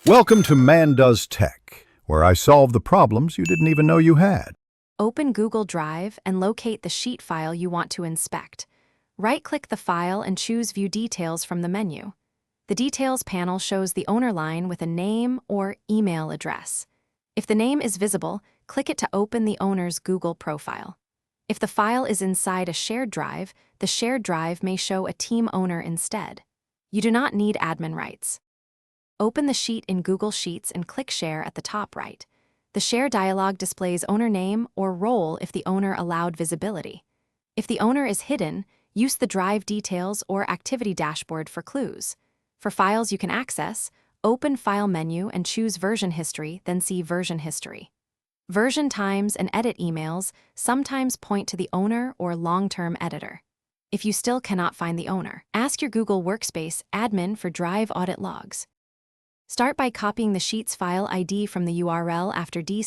Welcome to Man Does Tech, where I solve the problems you didn't even know you had. Open Google Drive and locate the sheet file you want to inspect. Right-click the file and choose View Details from the menu. The Details panel shows the owner line with a name or email address. If the name is visible, click it to open the owner's Google profile. If the file is inside a shared drive, the shared drive may show a team owner instead. You do not need admin rights. Open the sheet in Google Sheets and click Share at the top right. The Share dialog displays owner name or role if the owner allowed visibility. If the owner is hidden, use the Drive Details or Activity Dashboard for clues. For files you can access, open File menu and choose Version History, then see Version History. Version times and edit emails sometimes point to the owner or long-term editor. If you still cannot find the owner, ask your Google Workspace admin for Drive audit logs. Start by copying the Sheets file ID from the URL after d/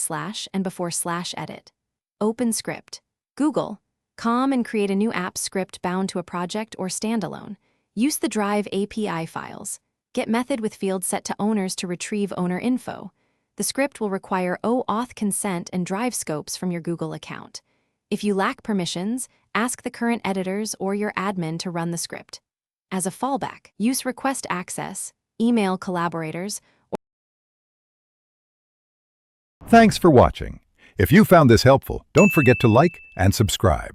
and before /edit. Open script. Google.com and create a new app script bound to a project or standalone. Use the Drive API files. Get method with field set to owners to retrieve owner info. The script will require OAuth consent and drive scopes from your Google account. If you lack permissions, ask the current editors or your admin to run the script. As a fallback, use request access, email collaborators. Thanks for watching. If you found this helpful, don't forget to like and subscribe.